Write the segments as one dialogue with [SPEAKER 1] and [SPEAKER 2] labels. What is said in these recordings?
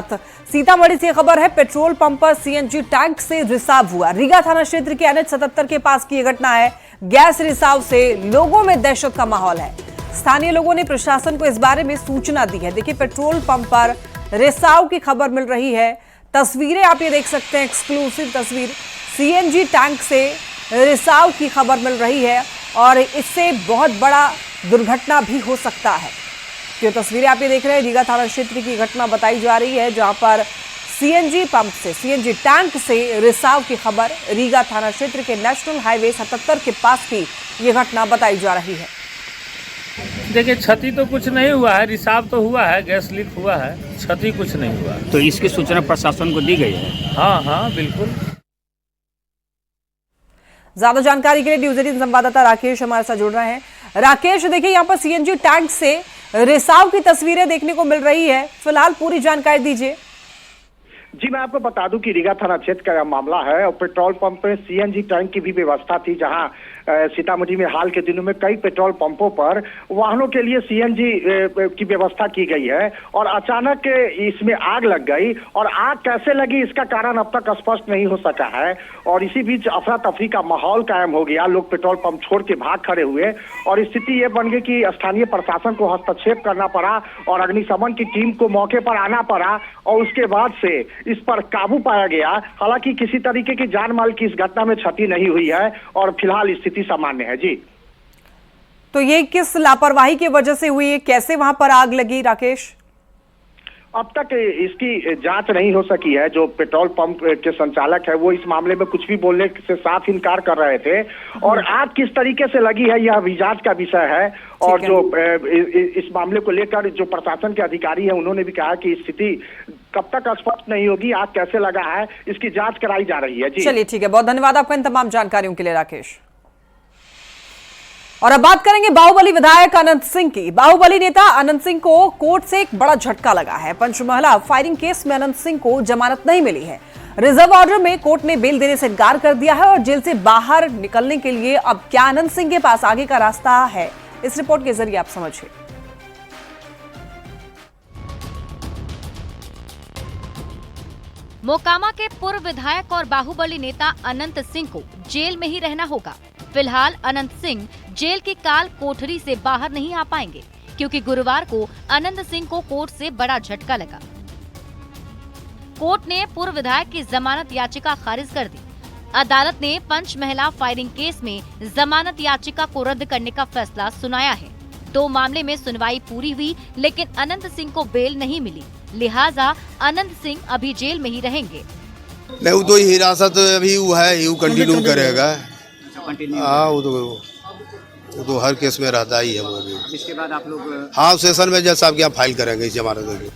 [SPEAKER 1] साथ सीतामढ़ी से खबर है। पेट्रोल पंप पर सीएनजी टैंक से रिसाव हुआ। रीगा थाना क्षेत्र के NH 77 के पास की यह घटना है। गैस रिसाव से लोगों में दहशत का माहौल है। स्थानीय लोगों ने प्रशासन को इस बारे में सूचना दी है। देखिए, पेट्रोल पंप पर रिसाव की खबर मिल रही है। तस्वीरें आप ये देख सकते हैं, एक्सक्लूसिव तस्वीर। सीएनजी टैंक से रिसाव की खबर मिल रही है और इससे बहुत बड़ा दुर्घटना भी हो सकता है। जो तस्वीरें आप ये देख रहे हैं, रीगा थाना क्षेत्र की घटना बताई जा रही है, जहां पर सीएनजी पंप से, सीएनजी टैंक से रिसाव की खबर। रीगा थाना क्षेत्र के नेशनल हाईवे 77 के पास की ये घटना बताई जा रही है।
[SPEAKER 2] देखिए, क्षति तो कुछ नहीं हुआ है, रिसाव तो हुआ है, गैस लीक हुआ है, क्षति कुछ नहीं हुआ।
[SPEAKER 3] तो इसकी सूचना प्रशासन को दी गई है?
[SPEAKER 2] हाँ, बिल्कुल।
[SPEAKER 1] ज्यादा जानकारी के लिए न्यूज 18 संवाददाता राकेश हमारे साथ जुड़ रहे हैं। राकेश, देखिए, यहाँ पर सीएनजी टैंक से रिसाव की तस्वीरें देखने को मिल रही है। फिलहाल पूरी जानकारी दीजिए।
[SPEAKER 4] जी, मैं आपको बता दूं कि रीगा थाना क्षेत्र का यह मामला है और पेट्रोल पंप पे सीएनजी टैंक की भी व्यवस्था थी, जहां सीतामढ़ी में हाल के दिनों में कई पेट्रोल पंपों पर वाहनों के लिए सीएनजी की व्यवस्था की गई है और अचानक इसमें आग लग गई और आग कैसे लगी इसका कारण अब तक स्पष्ट नहीं हो सका है। और इसी बीच अफरा तफरी का माहौल कायम हो गया। लोग पेट्रोल पंप छोड़ के भाग खड़े हुए और स्थिति ये बन गई कि स्थानीय प्रशासन को हस्तक्षेप करना पड़ा और अग्निशमन की टीम को मौके पर आना पड़ा और उसके बाद से इस पर काबू पाया गया। हालांकि किसी तरीके की जान माल की इस घटना में क्षति नहीं हुई है और फिलहाल स्थिति सामान्य है। जी,
[SPEAKER 1] तो ये किस लापरवाही की वजह से हुई है? कैसे वहां पर आग लगी, राकेश?
[SPEAKER 4] अब तक इसकी जांच नहीं हो सकी है। जो पेट्रोल पंप के संचालक है वो इस मामले में कुछ भी बोलने से साफ इनकार कर रहे थे और आग किस तरीके से लगी है यह भी जांच का विषय है। और जो इस मामले को लेकर जो प्रशासन के अधिकारी हैं उन्होंने भी कहा कि स्थिति कब तक स्पष्ट नहीं होगी, आग कैसे लगा है इसकी जांच कराई जा रही है। जी,
[SPEAKER 1] चलिए, ठीक है, बहुत धन्यवाद आपका इन तमाम जानकारियों के लिए, राकेश। और अब बात करेंगे बाहुबली विधायक अनंत सिंह की। बाहुबली नेता अनंत सिंह को कोर्ट से एक बड़ा झटका लगा है। पंचमहला फायरिंग केस में अनंत सिंह को जमानत नहीं मिली है। रिजर्व ऑर्डर में कोर्ट ने बेल देने से इनकार कर दिया है और जेल से बाहर निकलने के लिए अब क्या अनंत सिंह के पास आगे का रास्ता है, इस रिपोर्ट के जरिए आप समझिए।
[SPEAKER 5] मोकामा के पूर्व विधायक और बाहुबली नेता अनंत सिंह को जेल में ही रहना होगा। फिलहाल अनंत सिंह जेल की काल कोठरी से बाहर नहीं आ पाएंगे, क्योंकि गुरुवार को अनंत सिंह को कोर्ट से बड़ा झटका लगा। कोर्ट ने पूर्व विधायक की जमानत याचिका खारिज कर दी। अदालत ने पंचमहला फायरिंग केस में जमानत याचिका को रद्द करने का फैसला सुनाया है। 2 मामले में सुनवाई पूरी हुई, लेकिन अनंत सिंह को बेल नहीं मिली, लिहाजा अनंत सिंह अभी जेल में ही रहेंगे।
[SPEAKER 6] नहीं, वो तो हिरासत अभी वो है, यू कंटिन्यू करेगा। हाँ, वो तो हर केस में रहता ही है वो भी।
[SPEAKER 3] इसके बाद आप लोग
[SPEAKER 6] सेशन में जज साहब के यहाँ फाइल करेंगे इस जमानत।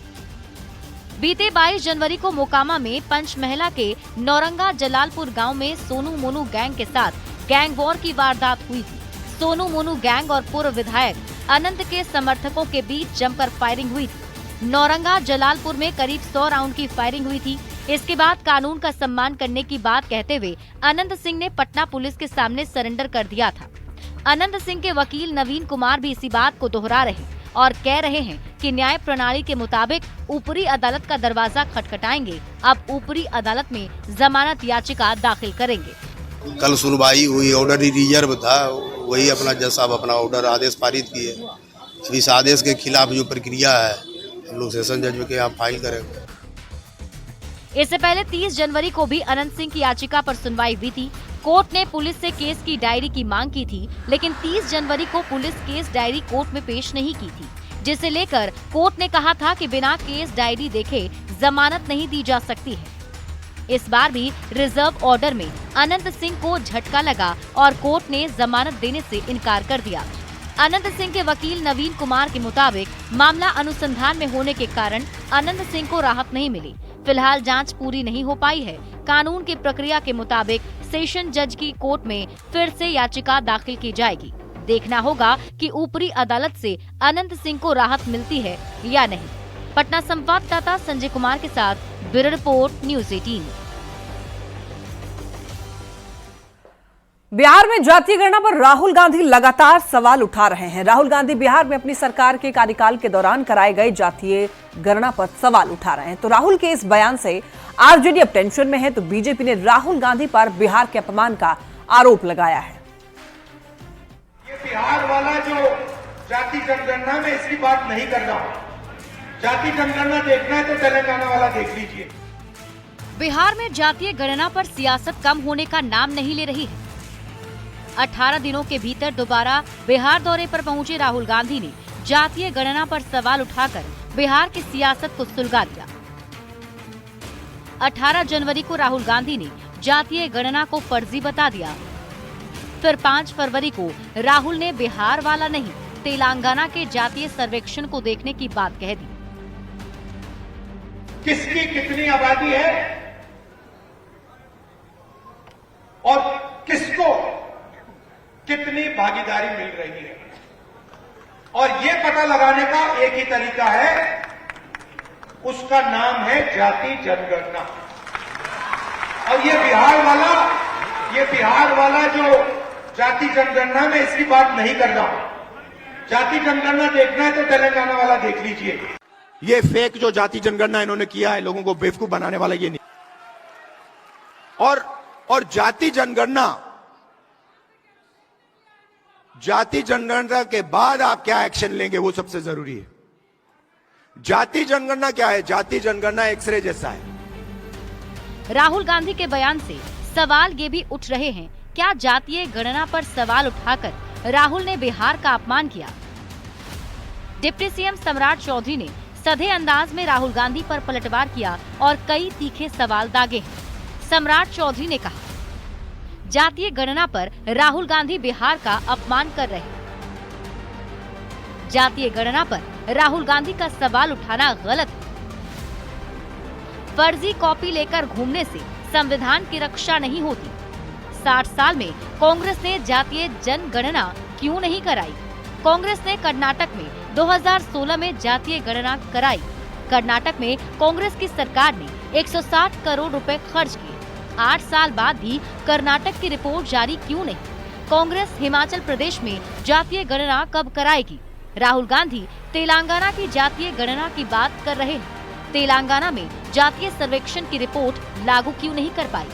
[SPEAKER 5] बीते 22 जनवरी को मोकामा में पंचमहला के नौरंगा जलालपुर गांव में सोनू मोनू गैंग के साथ गैंग वॉर की वारदात हुई थी। सोनू मोनू गैंग और पूर्व विधायक अनंत के समर्थकों के बीच जमकर फायरिंग हुई थी। नौरंगा जलालपुर में करीब 100 राउंड की फायरिंग हुई थी। इसके बाद कानून का सम्मान करने की बात कहते हुए अनंत सिंह ने पटना पुलिस के सामने सरेंडर कर दिया था। अनंत सिंह के वकील नवीन कुमार भी इसी बात को दोहरा रहे और कह रहे हैं कि न्याय प्रणाली के मुताबिक ऊपरी अदालत का दरवाजा खटखटाएंगे। अब ऊपरी अदालत में जमानत याचिका दाखिल करेंगे।
[SPEAKER 6] कल सुनवाई हुई, ऑर्डर रिजर्व था, वही अपना जज साहब अपना ऑर्डर आदेश पारित किए। इस आदेश के खिलाफ जो प्रक्रिया है हम लोग सेशन जज के यहाँ फाइल करेंगे।
[SPEAKER 5] इससे पहले 30 जनवरी को भी अनंत सिंह की याचिका पर सुनवाई हुई थी। कोर्ट ने पुलिस से केस की डायरी की मांग की थी, लेकिन 30 जनवरी को पुलिस केस डायरी कोर्ट में पेश नहीं की थी, जिसे लेकर कोर्ट ने कहा था कि बिना केस डायरी देखे जमानत नहीं दी जा सकती है। इस बार भी रिजर्व ऑर्डर में अनंत सिंह को झटका लगा और कोर्ट ने जमानत देने से इनकार कर दिया। अनंत सिंह के वकील नवीन कुमार के मुताबिक मामला अनुसंधान में होने के कारण अनंत सिंह को राहत नहीं मिली। फिलहाल जांच पूरी नहीं हो पाई है। कानून की प्रक्रिया के मुताबिक सेशन जज की कोर्ट में फिर से याचिका दाखिल की जाएगी। देखना होगा कि ऊपरी अदालत से अनंत सिंह को राहत मिलती है या नहीं। पटना संवाददाता संजय कुमार के साथ ब्यूरो रिपोर्ट, न्यूज 18।
[SPEAKER 1] बिहार में जातीय गणना पर राहुल गांधी लगातार सवाल उठा रहे हैं। राहुल गांधी बिहार में अपनी सरकार के कार्यकाल के दौरान कराए गए जातीय गणना पर सवाल उठा रहे हैं। तो राहुल के इस बयान से आरजेडी अब टेंशन में है, तो बीजेपी ने राहुल गांधी पर बिहार के अपमान का आरोप लगाया है।
[SPEAKER 7] ये बिहार वाला जो जाति जनगणना में इसकी बात नहीं कर रहा हूं। जाति जनगणना देखना है तो तेलंगाना वाला देख लीजिए।
[SPEAKER 5] बिहार में जातीय गणना पर सियासत कम होने का नाम नहीं ले रही है। 18 दिनों के भीतर दोबारा बिहार दौरे पर पहुंचे राहुल गांधी ने जातीय गणना पर सवाल उठाकर बिहार की सियासत को सुलगा दिया। 18 जनवरी को राहुल गांधी ने जातीय गणना को फर्जी बता दिया। फिर 5 फरवरी को राहुल ने बिहार वाला नहीं, तेलंगाना के जातीय सर्वेक्षण को देखने की बात कह दी।
[SPEAKER 7] किसकी कितनी आबादी है और किसको कितनी भागीदारी मिल रही है, और ये पता लगाने का एक ही तरीका है, उसका नाम है जाति जनगणना। और ये बिहार वाला जो जाति जनगणना में इसकी बात नहीं कर रहा हूं। जाति जनगणना देखना है तो तेलंगाना वाला देख लीजिए।
[SPEAKER 8] ये फेक जो जाति जनगणना इन्होंने किया है, लोगों को बेवकूफ बनाने वाला ये नहीं। और जाति जनगणना के बाद आप क्या एक्शन लेंगे वो सबसे जरूरी है। जाति जनगणना क्या है? जाति जनगणना एक्सरे जैसा है।
[SPEAKER 5] राहुल गांधी के बयान से सवाल ये भी उठ रहे हैं, क्या जातीय गणना पर सवाल उठाकर राहुल ने बिहार का अपमान किया? डिप्टी सीएम सम्राट चौधरी ने सधे अंदाज में राहुल गांधी पर पलटवार किया और कई तीखे सवाल दागे हैं। सम्राट चौधरी ने कहा, जातीय गणना पर राहुल गांधी बिहार का अपमान कर रहे हैं। जातीय गणना पर राहुल गांधी का सवाल उठाना गलत है। फर्जी कॉपी लेकर घूमने से संविधान की रक्षा नहीं होती। 60 साल में कांग्रेस ने जातीय जनगणना क्यों नहीं कराई? कांग्रेस ने कर्नाटक में 2016 में जातीय गणना कराई। कर्नाटक में कांग्रेस की सरकार ने 160 करोड़ रुपए खर्च किए। 8 साल बाद भी कर्नाटक की रिपोर्ट जारी क्यों नहीं? कांग्रेस हिमाचल प्रदेश में जातीय गणना कब कराएगी? राहुल गांधी तेलंगाना की जातीय गणना की बात कर रहे हैं। तेलंगाना में जातीय सर्वेक्षण की रिपोर्ट लागू क्यों नहीं कर पाई?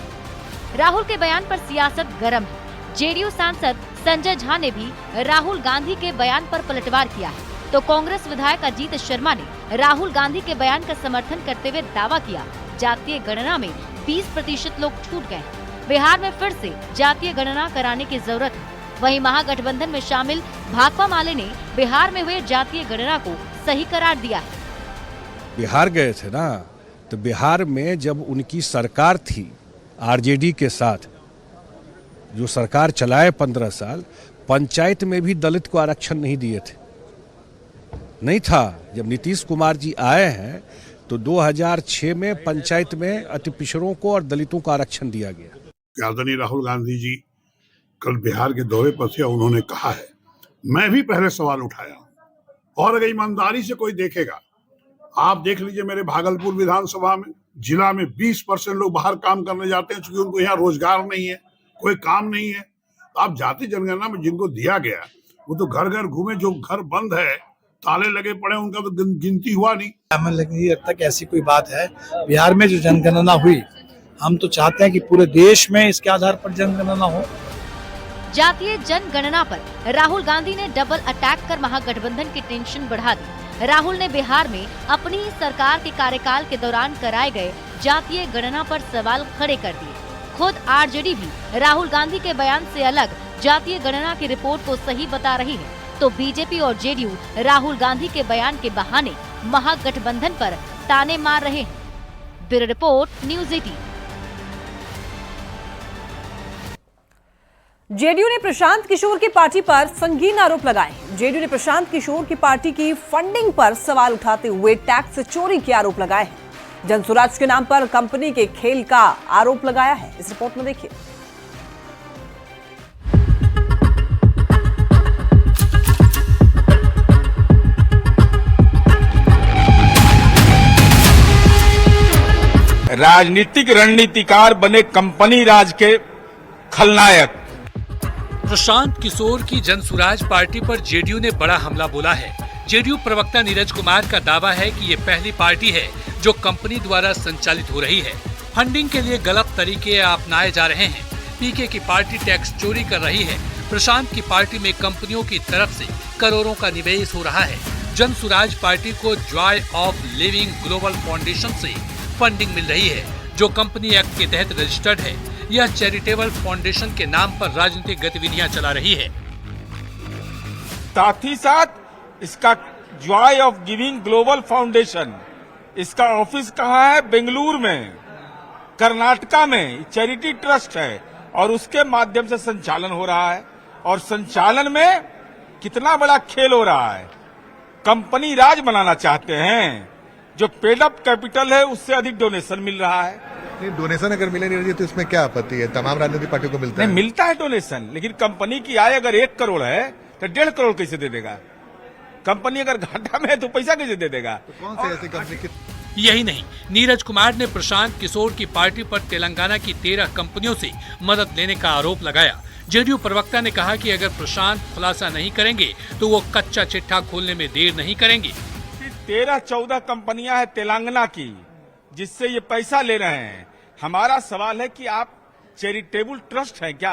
[SPEAKER 5] राहुल के बयान पर सियासत गर्म है। जेडीयू सांसद संजय झा ने भी राहुल गांधी के बयान पर पलटवार किया है, तो कांग्रेस विधायक अजीत शर्मा ने राहुल गांधी के बयान का समर्थन करते हुए दावा किया, जातीय गणना में 20% लोग छूट गए। बिहार में फिर से जातीय गणना कराने की जरूरत है। वहीं महागठबंधन में शामिल भाकपा माले ने बिहार में हुए जातीय गणना को सही करार दिया है।
[SPEAKER 9] बिहार गए थे ना, तो बिहार में जब उनकी सरकार थी आरजेडी के साथ, जो सरकार चलाए 15 साल, पंचायत में भी दलित को आरक्षण नहीं दिए थे, नहीं था। जब नीतीश कुमार जी आए हैं तो 2006 में पंचायत में अति पिछड़ों को और दलितों को आरक्षण दिया गया।
[SPEAKER 10] आदरणीय राहुल गांधी जी कल बिहार के दौरे पर थे, उन्होंने कहा है, मैं भी पहले सवाल उठाया, और अगर ईमानदारी से कोई देखेगा, आप देख लीजिए मेरे भागलपुर विधानसभा में, जिला में 20% लोग बाहर काम करने जाते हैं, क्योंकि उनको यहाँ रोजगार नहीं है, कोई काम नहीं है। आप जाति जनगणना में जिनको दिया गया वो तो घर घर घूमे, जो घर बंद है, ताले लगे पड़े, उनका तो गिनती हुआ नहीं।
[SPEAKER 11] हमें नहीं लगता कि ऐसी कोई बात है। बिहार में जो जनगणना हुई, हम तो चाहते हैं कि पूरे देश में इसके आधार पर जनगणना हो।
[SPEAKER 5] जातीय जनगणना पर राहुल गांधी ने डबल अटैक कर महागठबंधन की टेंशन बढ़ा दी। राहुल ने बिहार में अपनी सरकार के कार्यकाल के दौरान कराए गए जातीय गणना पर सवाल खड़े कर दिए। खुद आरजेडी भी राहुल गांधी के बयान से अलग जातीय गणना की रिपोर्ट को सही बता रही है, तो बीजेपी और जेडीयू राहुल गांधी के बयान के बहाने महागठबंधन पर ताने मार रहे हैं। Bureau report, news 18।
[SPEAKER 1] जेडीयू ने प्रशांत किशोर की पार्टी पर संगीन आरोप लगाए। जेडीयू ने प्रशांत किशोर की पार्टी की फंडिंग पर सवाल उठाते हुए टैक्स चोरी के आरोप लगाए हैं। जनसुराज के नाम पर कंपनी के खेल का आरोप लगाया है। इस रिपोर्ट में देखिए।
[SPEAKER 12] राजनीतिक रणनीतिकार बने कंपनी राज के खलनायक प्रशांत किशोर की जनसुराज पार्टी पर जेडीयू ने बड़ा हमला बोला है। जेडीयू प्रवक्ता नीरज कुमार का दावा है कि ये पहली पार्टी है जो कंपनी द्वारा संचालित हो रही है। फंडिंग के लिए गलत तरीके अपनाए जा रहे हैं। पीके की पार्टी टैक्स चोरी कर रही है। प्रशांत की पार्टी में कंपनियों की तरफ से करोड़ों का निवेश हो रहा है। जनसुराज पार्टी को Joy of living global foundation से फंडिंग मिल रही है, जो कंपनी एक्ट के तहत रजिस्टर्ड है। यह चैरिटेबल फाउंडेशन के नाम पर राजनीतिक गतिविधियां चला रही है।
[SPEAKER 7] साथ ही साथ इसका Joy of giving global foundation, इसका ऑफिस कहाँ है? बेंगलुरु में, कर्नाटका में चैरिटी ट्रस्ट है और उसके माध्यम से संचालन हो रहा है। और संचालन में कितना बड़ा खेल हो रहा है। कंपनी राज बनाना चाहते हैं। जो पेड अप कैपिटल है उससे अधिक डोनेशन मिल रहा है।
[SPEAKER 13] नहीं, डोनेशन अगर मिले नहीं तो इसमें क्या आपत्ति है? तमाम राजनीतिक पार्टियों को मिलता है।
[SPEAKER 7] मिलता है डोनेशन, लेकिन कंपनी की आय अगर 1 करोड़ है तो 1.5 करोड़ कैसे दे देगा? कंपनी अगर घाटा में है तो पैसा कैसे दे देगा?
[SPEAKER 13] तो कौन सी ऐसी कंपनी की?
[SPEAKER 12] यही नहीं, नीरज कुमार ने प्रशांत किशोर की पार्टी पर तेलंगाना की 13 कंपनियों से मदद लेने का आरोप लगाया। जेडीयू प्रवक्ता ने कहा कि अगर प्रशांत खुलासा नहीं करेंगे तो वो कच्चा चिट्ठा खोलने में देर नहीं करेंगे।
[SPEAKER 7] 13-14 कंपनियां हैं तेलंगाना की जिससे ये पैसा ले रहे हैं। हमारा सवाल है कि आप चैरिटेबल ट्रस्ट है क्या?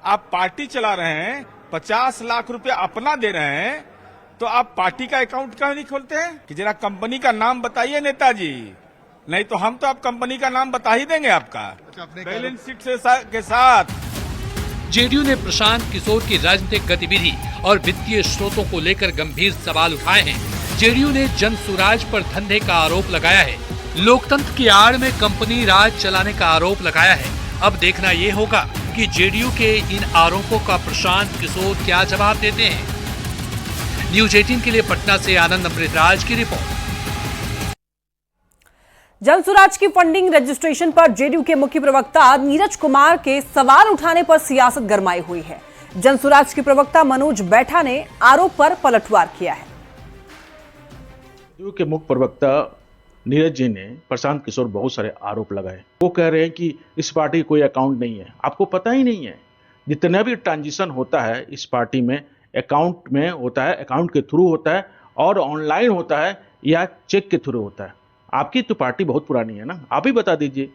[SPEAKER 7] आप पार्टी चला रहे हैं, 50 लाख रुपया अपना दे रहे हैं, तो आप पार्टी का अकाउंट क्यों नहीं खोलते हैं? कि जरा कंपनी का नाम बताइए नेताजी, नहीं तो हम तो आप कंपनी का नाम बता ही देंगे आपका बैलेंस शीट के साथ।
[SPEAKER 12] जेडीयू ने प्रशांत किशोर की राजनीतिक गतिविधि और वित्तीय स्रोतों को लेकर गंभीर सवाल उठाए हैं। जेडीयू ने जनसुराज पर धंधे का आरोप लगाया है। लोकतंत्र की आड़ में कंपनी राज चलाने का आरोप लगाया है। अब देखना ये होगा कि जेडीयू के इन आरोपों का प्रशांत किशोर क्या जवाब देते हैं। न्यूज 18 के लिए पटना से आनंद अमृतराज की रिपोर्ट।
[SPEAKER 1] जनसुराज की फंडिंग रजिस्ट्रेशन पर जेडीयू के मुख्य प्रवक्ता नीरज कुमार के सवाल उठाने पर सियासत गरमाई हुई है। जनसुराज के प्रवक्ता मनोज बैठा ने आरोप पर पलटवार किया है।
[SPEAKER 14] जेडीयू के मुख्य प्रवक्ता नीरज जी ने प्रशांत किशोर बहुत सारे आरोप लगाए। वो कह रहे हैं कि इस पार्टी कोई अकाउंट नहीं है। आपको पता ही नहीं है, जितना भी ट्रांजिशन होता है इस पार्टी में अकाउंट में होता है, अकाउंट के थ्रू होता है और ऑनलाइन होता है या चेक के थ्रू होता है। आपकी तो पार्टी बहुत पुरानी है ना, आप ही बता दीजिए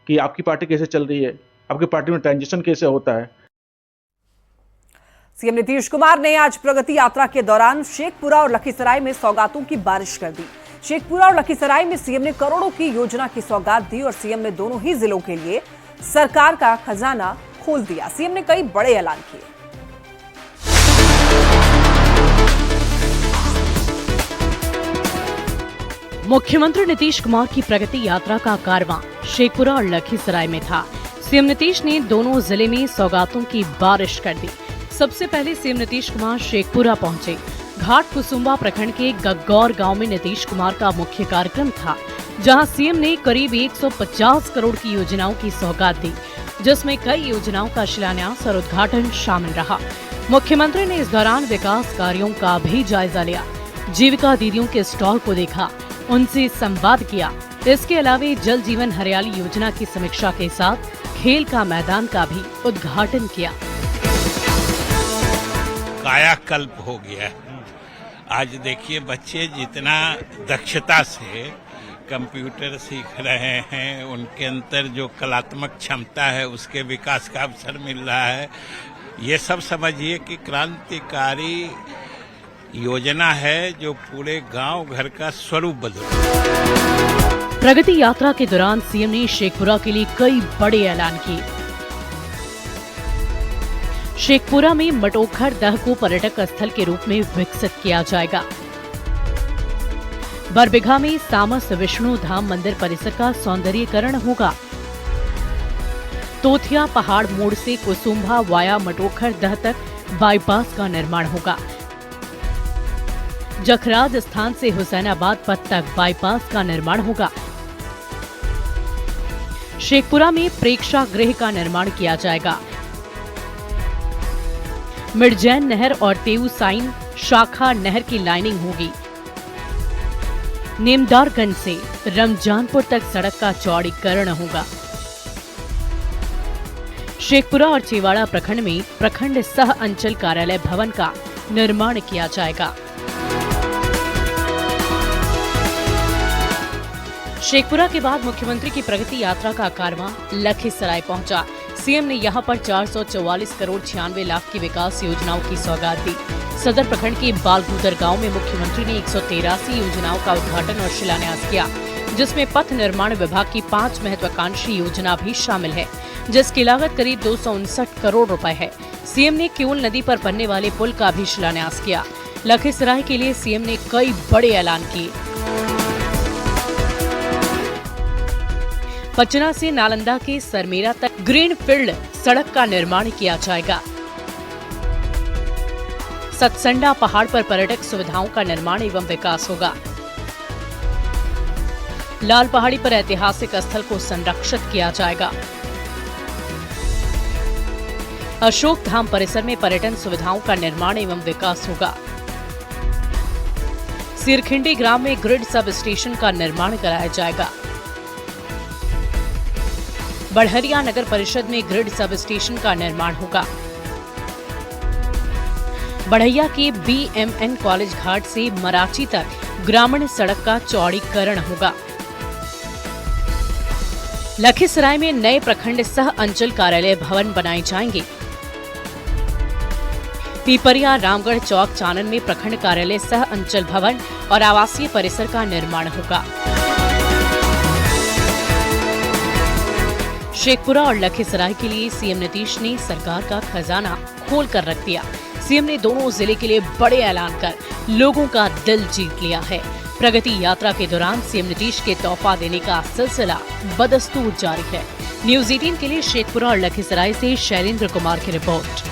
[SPEAKER 14] कि आपकी पार्टी कैसे चल रही है, आपकी पार्टी में ट्रांजिशन कैसे होता है।
[SPEAKER 1] सीएम नीतीश कुमार ने आज प्रगति यात्रा के दौरान शेखपुरा और लखीसराय में सौगातों की बारिश कर दी। शेखपुरा और लखीसराय में सीएम ने करोड़ों की योजना की सौगात दी और सीएम ने दोनों ही जिलों के लिए सरकार का खजाना खोल दिया। सीएम ने कई बड़े ऐलान किए।
[SPEAKER 15] मुख्यमंत्री नीतीश कुमार की प्रगति यात्रा का कारवां शेखपुरा और लखीसराय में था। सीएम नीतीश ने दोनों जिले में सौगातों की बारिश कर दी। सबसे पहले सीएम नीतीश कुमार शेखपुरा पहुंचे। घाट कुसुम्बा प्रखंड के गग्गौर गांव में नीतीश कुमार का मुख्य कार्यक्रम था, जहां सीएम ने करीब 150 करोड़ की योजनाओं की सौगात दी, जिसमें कई योजनाओं का शिलान्यास और उद्घाटन शामिल रहा। मुख्यमंत्री ने इस दौरान विकास कार्यों का भी जायजा लिया। जीविका दीदियों के स्टॉल को देखा, उनसे संवाद किया। इसके अलावा जल जीवन हरियाली योजना की समीक्षा के साथ खेल का मैदान का भी उद्घाटन किया।
[SPEAKER 16] कायाकल्प हो गया। आज देखिए बच्चे जितना दक्षता से कंप्यूटर सीख रहे हैं, उनके अंदर जो कलात्मक क्षमता है उसके विकास का अवसर मिल रहा है। ये सब समझिए कि क्रांतिकारी योजना है जो पूरे गांव घर का स्वरूप बदल।
[SPEAKER 15] प्रगति यात्रा के दौरान सीएम ने शेखपुरा के लिए कई बड़े ऐलान किए। शेखपुरा में मटोखर दह को पर्यटक स्थल के रूप में विकसित किया जाएगा। बरबीघा में सामस विष्णु धाम मंदिर परिसर का सौंदर्यीकरण होगा। तोथिया पहाड़ मोड़ से कुसुम्भा वाया मटोखर दह तक बाईपास का निर्माण होगा। जखराज स्थान से हुसैनाबाद पथ तक बाईपास का निर्माण होगा। शेखपुरा में प्रेक्षागृह का निर्माण किया जाएगा। मिर्जैन नहर और तेऊसाइन शाखा नहर की लाइनिंग होगी। नेमदारगंज से रमजानपुर तक सड़क का चौड़ीकरण होगा। शेखपुरा और चेवाड़ा प्रखंड में प्रखंड सह अंचल कार्यालय भवन का निर्माण किया जाएगा। शेखपुरा के बाद मुख्यमंत्री की प्रगति यात्रा का कारवां लखीसराय पहुंचा। सीएम ने यहां पर 444 करोड़ 96 लाख की विकास योजनाओं की सौगात दी। सदर प्रखंड के बालगुदर गांव में मुख्यमंत्री ने 183 योजनाओं का उद्घाटन और शिलान्यास किया, जिसमें पथ निर्माण विभाग की 5 महत्वाकांक्षी योजना भी शामिल है, जिसकी लागत करीब 259 करोड़ रुपए है। सीएम ने किऊल नदी पर बनने वाले पुल का भी शिलान्यास किया। लखीसराय के लिए सीएम ने कई बड़े ऐलान किए। पचना से नालंदा के सरमेरा तक ग्रीन फील्ड सड़क का निर्माण किया जाएगा। सतसंडा पहाड़ पर पर्यटक सुविधाओं का निर्माण एवं विकास होगा। लाल पहाड़ी पर ऐतिहासिक स्थल को संरक्षित किया जाएगा। अशोक धाम परिसर में पर्यटन सुविधाओं का निर्माण एवं विकास होगा। सिरखिंडी ग्राम में ग्रिड सब स्टेशन का निर्माण कराया जाएगा। बढ़हरिया नगर परिषद में ग्रिड सब स्टेशन का निर्माण होगा। बढ़ैया के BMN कॉलेज घाट से मराची तक ग्रामीण सड़क का चौड़ीकरण होगा। लखीसराय में नए प्रखंड सह अंचल कार्यालय भवन बनाए जाएंगे। पीपरिया रामगढ़ चौक चानन में प्रखंड कार्यालय सह अंचल भवन और आवासीय परिसर का निर्माण होगा। शेखपुरा और लखीसराय के लिए सीएम नीतीश ने सरकार का खजाना खोल कर रख दिया। सीएम ने दोनों जिले के लिए बड़े ऐलान कर लोगों का दिल जीत लिया है। प्रगति यात्रा के दौरान सीएम नीतीश के तोहफा देने का सिलसिला बदस्तूर जारी है। न्यूज़ 18 के लिए शेखपुरा और लखीसराय से शैलेंद्र कुमार की रिपोर्ट।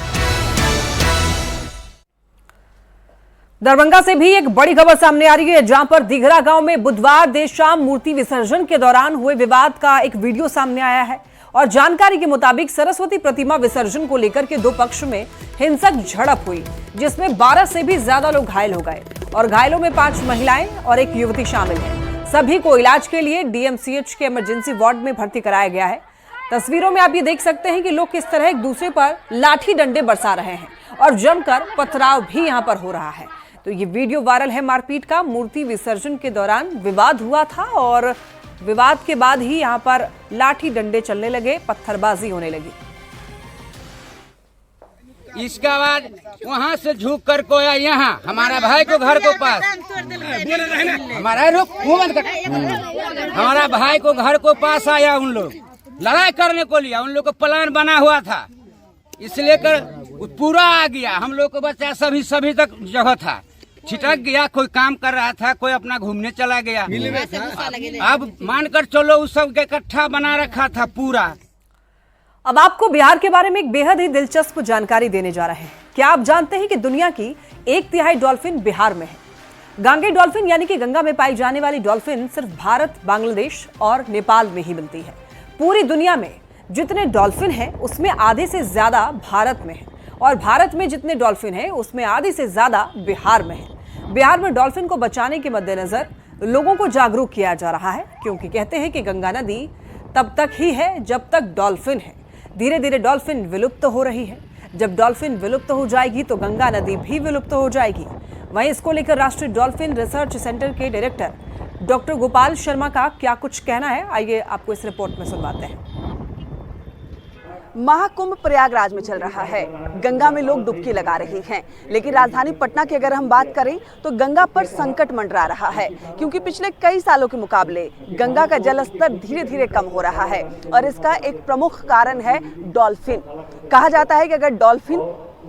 [SPEAKER 1] दरभंगा से भी एक बड़ी खबर सामने आ रही है, जहां पर दिघरा गांव में बुधवार देर शाम मूर्ति विसर्जन के दौरान हुए विवाद का एक वीडियो सामने आया है। और जानकारी के मुताबिक सरस्वती प्रतिमा विसर्जन को लेकर के दो पक्ष में हिंसक झड़प हुई, जिसमें 12 से भी ज्यादा लोग घायल हो गए और घायलों में 5 महिलाएं और एक युवती शामिल है। सभी को इलाज के लिए DMCH के इमरजेंसी वार्ड में भर्ती कराया गया है। तस्वीरों में आप ये देख सकते हैं कि लोग किस तरह एक दूसरे पर लाठी डंडे बरसा रहे हैं और जमकर पथराव भी यहां पर हो रहा है। तो ये वीडियो वायरल है मारपीट का। मूर्ति विसर्जन के दौरान विवाद हुआ था और विवाद के बाद ही यहां पर लाठी डंडे चलने लगे, पत्थरबाजी होने लगी।
[SPEAKER 17] इसका बाद वहां से झुक कर को आया यहाँ हमारा भाई को घर को पास हमारा भाई को घर को पास आया। उन लोग लड़ाई करने को लिया, उन लोग को प्लान बना हुआ था, इसलिए कर पूरा आ गया। हम लोग को बच्चा सभी तक जगह था, छिटक गया। कोई काम कर रहा था, कोई अपना घूमने चला गया। अब मानकर चलो उस सब के इकट्ठा बना रखा था पूरा।
[SPEAKER 1] अब आपको बिहार के बारे में एक बेहद ही दिलचस्प जानकारी देने जा रहे हैं। क्या आप जानते हैं कि दुनिया की 1/3 डॉल्फिन बिहार में है। गांगे डॉल्फिन यानी कि गंगा में पाई जाने वाली डॉल्फिन सिर्फ भारत, बांग्लादेश और नेपाल में ही मिलती है। पूरी दुनिया में जितने डॉल्फिन हैं उसमें आधे से ज्यादा भारत में है और भारत में जितने डॉल्फिन हैं उसमें आधे से ज्यादा बिहार में है। बिहार में डॉल्फिन को बचाने के मद्देनजर लोगों को जागरूक किया जा रहा है, क्योंकि कहते हैं कि गंगा नदी तब तक ही है जब तक डॉल्फिन है। धीरे धीरे डॉल्फिन विलुप्त हो रही है। जब डॉल्फिन विलुप्त हो जाएगी तो गंगा नदी भी विलुप्त हो जाएगी। वहीं इसको लेकर राष्ट्रीय डॉल्फिन रिसर्च सेंटर के डायरेक्टर डॉक्टर गोपाल शर्मा का क्या कुछ कहना है, आइए आपको इस रिपोर्ट में सुनवाते हैं।
[SPEAKER 18] महाकुंभ प्रयागराज में चल रहा है। गंगा में लोग डुबकी लगा रहे हैं, लेकिन राजधानी पटना की अगर हम बात करें तो गंगा पर संकट मंडरा रहा है, क्योंकि पिछले कई सालों के मुकाबले गंगा का जलस्तर धीरे धीरे कम हो रहा है और इसका एक प्रमुख कारण है डॉल्फिन। कहा जाता है कि अगर डॉल्फिन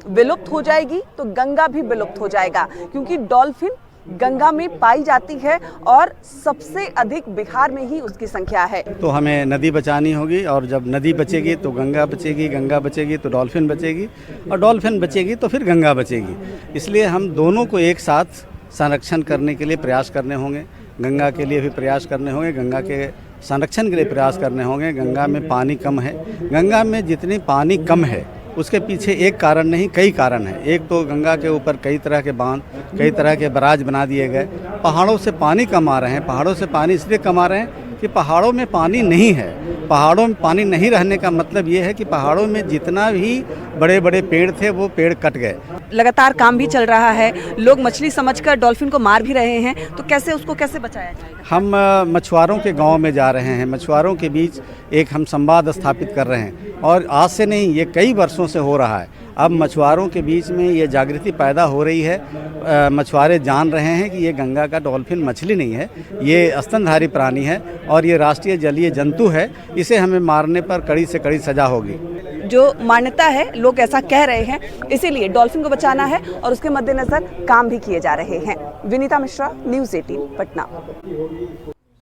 [SPEAKER 18] विलुप्त हो जाएगी तो गंगा भी विलुप्त हो जाएगा, क्योंकि डॉल्फिन गंगा में पाई जाती है और सबसे अधिक बिहार में ही उसकी संख्या है।
[SPEAKER 19] तो हमें नदी बचानी होगी और जब नदी बचेगी तो गंगा बचेगी, गंगा बचेगी तो डॉल्फिन बचेगी और डॉल्फिन बचेगी तो फिर गंगा बचेगी। इसलिए हम दोनों को एक साथ संरक्षण करने के लिए प्रयास करने होंगे। गंगा के लिए भी प्रयास करने होंगे, गंगा के संरक्षण के लिए प्रयास करने होंगे। गंगा में पानी कम है। गंगा में जितनी पानी कम है उसके पीछे एक कारण नहीं, कई कारण हैं। एक तो गंगा के ऊपर कई तरह के बांध, कई तरह के बराज बना दिए गए। पहाड़ों से पानी कम आ रहे हैं। पहाड़ों से पानी इसलिए कम आ रहे हैं कि पहाड़ों में पानी नहीं है। पहाड़ों में पानी नहीं रहने का मतलब ये है कि पहाड़ों में जितना भी बड़े बड़े पेड़ थे वो पेड़ कट गए।
[SPEAKER 18] लगातार काम भी चल रहा है, लोग मछली समझकर डॉल्फिन को मार भी रहे हैं, तो कैसे उसको कैसे बचाया जाएगा?
[SPEAKER 19] हम मछुआरों के गांव में जा रहे हैं, मछुआरों के बीच एक हम संवाद स्थापित कर रहे हैं और आज से नहीं, ये कई वर्षों से हो रहा है। अब मछुआरों के बीच में ये जागृति पैदा हो रही है। मछुआरे जान रहे हैं कि ये गंगा का डॉल्फिन मछली नहीं है, ये स्तनधारी प्राणी है और ये राष्ट्रीय जलीय जंतु है। इसे हमें मारने पर कड़ी से कड़ी सजा होगी।
[SPEAKER 18] जो मान्यता है, लोग ऐसा कह रहे हैं, इसीलिए डॉल्फिन को बचाना है और उसके मद्देनजर काम भी किए जा रहे हैं। विनीता मिश्रा, न्यूज़ 18 पटना।